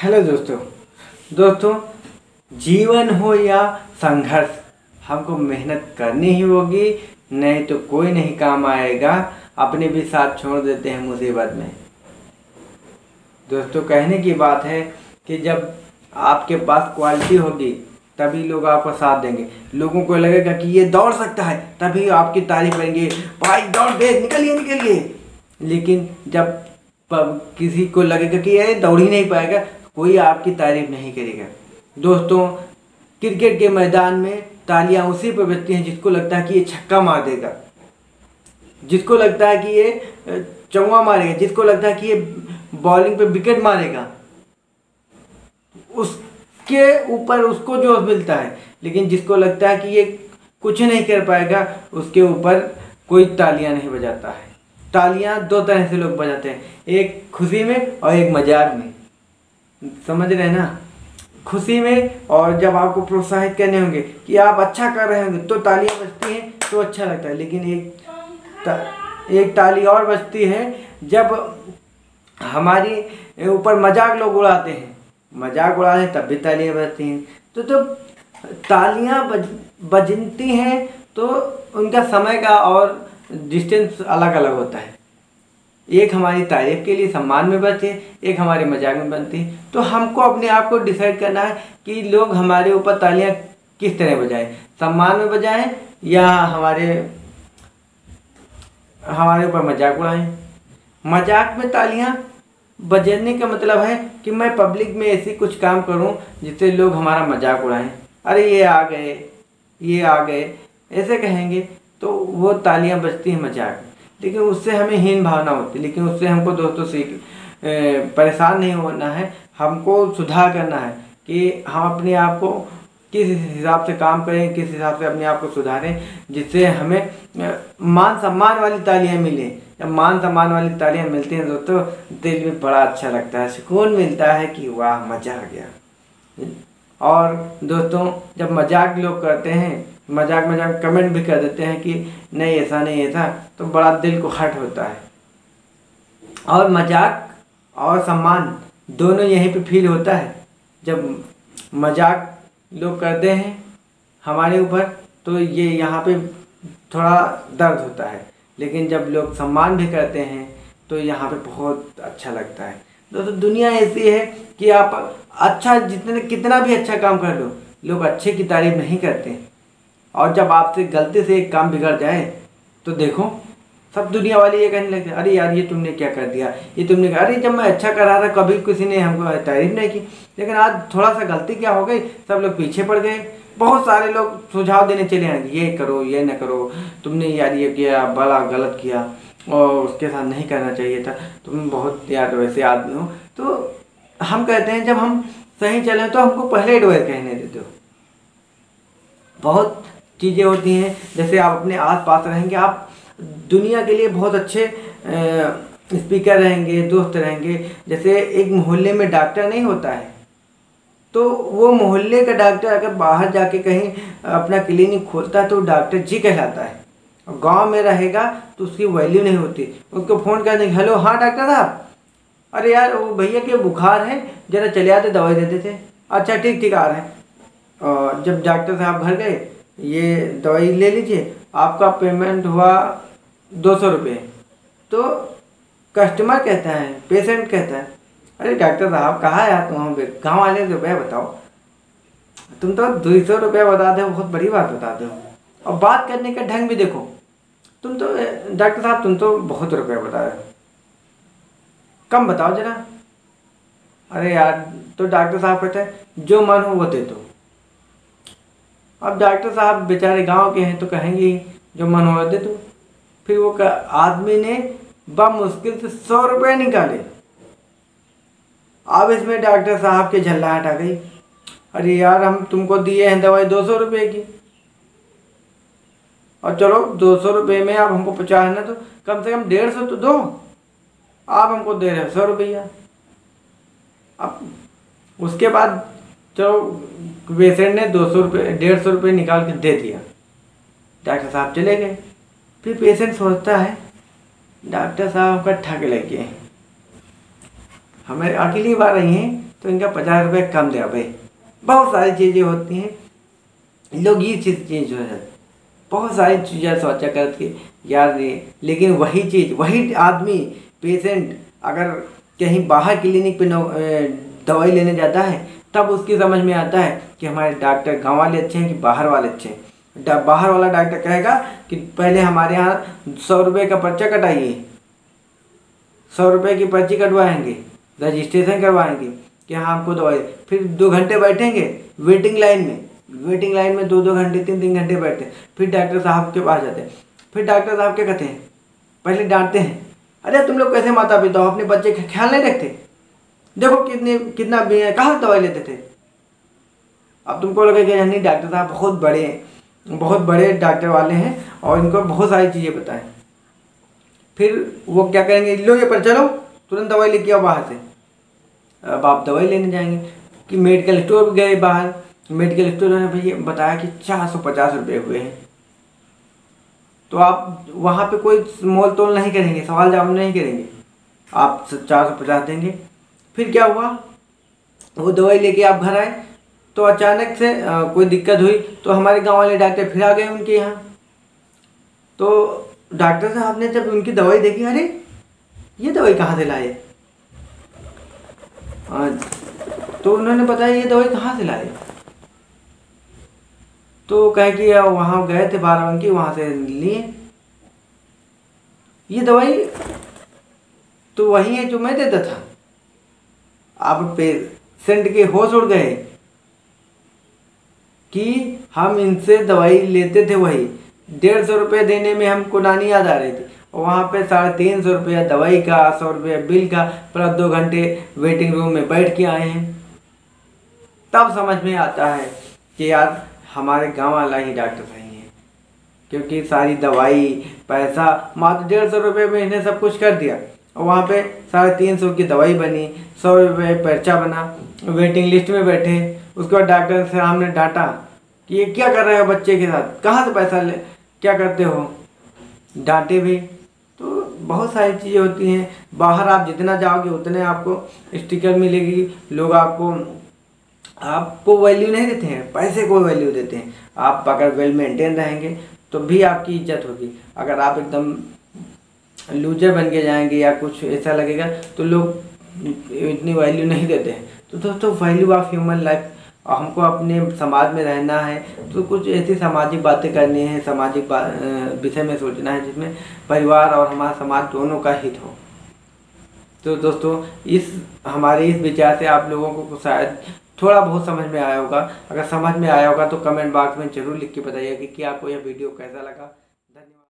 Hello दोस्तों, जीवन हो या संघर्ष, हमको मेहनत करनी ही होगी, नहीं तो कोई नहीं काम आएगा। अपने भी साथ छोड़ देते हैं मुसीबत में। दोस्तों, कहने की बात है कि जब आपके पास क्वालिटी होगी तभी लोग आपका साथ देंगे। लोगों को लगेगा कि ये दौड़ सकता है, तभी आपकी तारीफ करेंगे, भाई दौड़ दे, निकलिए। लेकिन जब किसी को लगेगा कि ये दौड़ ही नहीं पाएगा, कोई आपकी तारीफ नहीं करेगा। दोस्तों, क्रिकेट के मैदान में तालियां उसी पर बजती हैं जिसको लगता है कि ये छक्का मार देगा, जिसको लगता है कि ये चौका मारेगा, जिसको लगता है कि ये बॉलिंग पे विकेट मारेगा, उसके ऊपर उसको जोश मिलता है। लेकिन जिसको लगता है कि ये कुछ नहीं कर पाएगा, उसके ऊपर कोई तालियां नहीं बजाता है। तालियां दो तरह से लोग बजाते हैं, एक खुशी में और एक मजाक में। समझ रहे हैं ना? खुशी में, और जब आपको प्रोत्साहित करने होंगे कि आप अच्छा कर रहे होंगे तो तालियां बजती हैं तो अच्छा लगता है। लेकिन एक ताली और बजती है जब हमारी ऊपर मजाक लोग उड़ाते हैं, मजाक उड़ाते हैं तब भी तालियां बजती हैं। तो जब तालियां बजती हैं तो उनका समय का और डिस्टेंस अलग अलग होता है। एक हमारी तारीफ के लिए सम्मान में बजती है, एक हमारे मजाक में बनती है। तो हमको अपने आप को डिसाइड करना है कि लोग हमारे ऊपर तालियां किस तरह बजाएं, सम्मान में बजाएं या हमारे ऊपर मजाक उड़ाएं। मजाक में तालियां बजाने का मतलब है कि मैं पब्लिक में ऐसी कुछ काम करूं जिससे लोग हमारा मजाक उड़ाएं, अरे ये आ गए ऐसे कहेंगे, तो वो तालियां बजती हैं मजाक। लेकिन उससे हमें हीन भावना होती है। लेकिन उससे हमको दोस्तों परेशान नहीं होना है, हमको सुधार करना है कि हम अपने आप को किस हिसाब से काम करें, किस हिसाब से अपने आप को सुधारें, जिससे हमें मान सम्मान वाली तालियां मिले। जब मान सम्मान वाली तालियां मिलती हैं दोस्तों, दिल में बड़ा अच्छा लगता है, सुकून मिलता है कि वाह मज़ा आ गया। और दोस्तों, जब मजाक लोग करते हैं, मजाक कमेंट भी कर देते हैं कि नहीं ऐसा नहीं ऐसा, तो बड़ा दिल को हर्ट होता है। और मजाक और सम्मान दोनों यहीं पे फील होता है। जब मजाक लोग करते हैं हमारे ऊपर तो ये यहाँ पे थोड़ा दर्द होता है, लेकिन जब लोग सम्मान भी करते हैं तो यहाँ पे बहुत अच्छा लगता है। दोस्तों, दुनिया ऐसी है कि आप अच्छा कितना भी अच्छा काम कर लो, लोग अच्छे की तारीफ नहीं करते। और जब आपसे गलती से एक काम बिगड़ जाए तो देखो, सब दुनिया वाले ये कहने लगते, अरे यार ये तुमने क्या कर दिया, ये तुमने, अरे जब मैं अच्छा कर रहा था कभी किसी ने हमको तारीफ नहीं की, लेकिन आज थोड़ा सा गलती क्या हो गई, सब लोग पीछे पड़ गए। बहुत सारे लोग सुझाव देने चले आएंगे, ये करो, ये न करो, तुमने यार ये किया, बड़ा गलत किया और उसके साथ नहीं करना चाहिए था, तुम बहुत यार वैसे आदमी हो। तो हम कहते हैं जब हम सही चले तो हमको पहले एडवाइस कहने देते हो। बहुत चीज़ें होती हैं, जैसे आप अपने आस पास रहेंगे, आप दुनिया के लिए बहुत अच्छे स्पीकर रहेंगे, दोस्त रहेंगे। जैसे एक मोहल्ले में डॉक्टर नहीं होता है, तो वो मोहल्ले का डॉक्टर अगर बाहर जाके कहीं अपना क्लिनिक खोलता है तो डॉक्टर जी कहलाता है। और गांव में रहेगा तो उसकी वैल्यू नहीं होती। उसको फ़ोन कर देंगे, हेलो हाँ डॉक्टर साहब, अरे यार वो भैया के बुखार है, ज़रा चले आते, दवाई दे देते। अच्छा ठीक आ रहे हैं। और जब डॉक्टर साहब घर गए, ये दवाई ले लीजिए, आपका पेमेंट हुआ 200 रुपये। तो कस्टमर कहता है, पेशेंट कहता है, अरे डॉक्टर साहब कहाँ यार तुम, गाँव वाले रुपये बताओ, तुम तो 200 रुपये बता दो, बहुत बड़ी बात बताते हो। और बात करने का ढंग भी देखो, तुम तो डॉक्टर साहब तुम तो बहुत रुपये बता रहे हो, कम बताओ जरा। अरे यार, तो डॉक्टर साहब कहते हैं जो मन हो वो दे दो। अब डॉक्टर साहब बेचारे गांव के हैं तो कहेंगे जो मन हो दे दो। फिर वो आदमी ने मुश्किल से 100 रुपये निकाले। अब इसमें डॉक्टर साहब के झल्लाहट आ गई, अरे यार हम तुमको दिए हैं दवाई 200 रुपये की, और चलो 200 रुपये में आप हमको 50 ना दो, कम से कम 150 तो दो, आप हमको दे रहे हो 100 रुपया। अब उसके बाद चलो पेशेंट ने 200 रुपये 150 रुपये निकाल के दे दिया, डॉक्टर साहब चले गए। फिर पेशेंट सोचता है डॉक्टर साहब का ठग लग गए, हमें अगली बार आई हैं तो इनका 50 रुपये कम दे भाई। बहुत सारी चीज़ें होती हैं, लोग ये चीज़ चेंज हो जाती, बहुत सारी चीज़ें सोचा करके यार ये, लेकिन वही चीज़ वही आदमी पेशेंट अगर कहीं बाहर क्लिनिक पे दवाई लेने जाता है तब उसकी समझ में आता है कि हमारे डॉक्टर गांव वाले अच्छे हैं कि बाहर वाले अच्छे हैं। बाहर वाला डॉक्टर कहेगा कि पहले हमारे यहाँ 100 रुपये का पर्चा कटाइए, 100 रुपये की पर्ची कटवाएंगे, रजिस्ट्रेशन करवाएंगे कि हाँ हमको दवाई, फिर 2 घंटे बैठेंगे वेटिंग लाइन में 2-2 घंटे 3-3 घंटे बैठते हैं, फिर डॉक्टर साहब के पास जाते हैं। फिर डॉक्टर साहब क्या कहते हैं, पहले डांटते हैं, अरे तुम लोग कैसे माता पिता हो, अपने बच्चे का ख्याल नहीं रखते, देखो कितना कहाँ से दवाई लेते थे। अब तुमको लगेगा नहीं डॉक्टर साहब बहुत बड़े डॉक्टर वाले हैं और इनको बहुत सारी चीज़ें पता है। फिर वो क्या करेंगे, लो ये पर चलो तुरंत दवाई लेके आओ बाहर से। अब आप दवाई लेने जाएंगे कि मेडिकल स्टोर गए, बाहर मेडिकल स्टोर ने भैया बताया कि 450 रुपये हुए हैं, तो आप वहाँ पे कोई मोल तोल नहीं करेंगे, सवाल जवाब नहीं करेंगे, आप 450 देंगे। फिर क्या हुआ, वो दवाई लेके आप घर आए तो अचानक से कोई दिक्कत हुई तो हमारे गांव वाले डॉक्टर फिर आ गए उनके यहाँ। तो डॉक्टर साहब ने जब उनकी दवाई देखी, अरे ये दवाई कहाँ से लाए, तो उन्होंने बताया ये दवाई कहाँ से लाए, तो कहे कि वहाँ गए थे बाराबंकी, वहाँ से लिए ये दवाई, तो वही है जो मैं देता था। आप पेशेंट के होश उड़ गए कि हम इनसे दवाई लेते थे, वही 150 रुपये देने में हमको नानी याद आ रही थी, और वहाँ पे 350 रुपया दवाई का, 100 रुपया बिल का, प्लस 2 घंटे वेटिंग रूम में बैठ के आए हैं। तब समझ में आता है कि यार हमारे गांव वाला ही डॉक्टर सही है, क्योंकि सारी दवाई पैसा मात्र 150 रुपये में इन्हें सब कुछ कर दिया, और वहाँ पे 350 की दवाई बनी, 100 रुपये पर्चा बना, वेटिंग लिस्ट में बैठे। उसके बाद डॉक्टर से हमने डांटा कि ये क्या कर रहे हो बच्चे के साथ, कहाँ से पैसा ले क्या करते हो, डांटे भी। तो बहुत सारी चीज़ें होती हैं, बाहर आप जितना जाओगे उतने आपको स्टिकर मिलेगी, लोग आपको वैल्यू नहीं देते हैं, पैसे को वैल्यू देते हैं। आप अगर वेल मेंटेन रहेंगे तो भी आपकी इज्जत होगी, अगर आप एकदम लूजर बन के जाएंगे या कुछ ऐसा लगेगा तो लोग इतनी वैल्यू नहीं देते हैं। तो दोस्तों वैल्यू ऑफ ह्यूमन लाइफ, हमको अपने समाज में रहना है तो कुछ ऐसी सामाजिक बातें करनी है, सामाजिक विषय में सोचना है जिसमें परिवार और हमारा समाज दोनों का हित हो। तो दोस्तों हमारे इस विचार से आप लोगों को शायद थोड़ा बहुत समझ में आया होगा। अगर समझ में आया होगा तो कमेंट बॉक्स में ज़रूर लिख के बताइए कि आपको यह वीडियो कैसा लगा। धन्यवाद।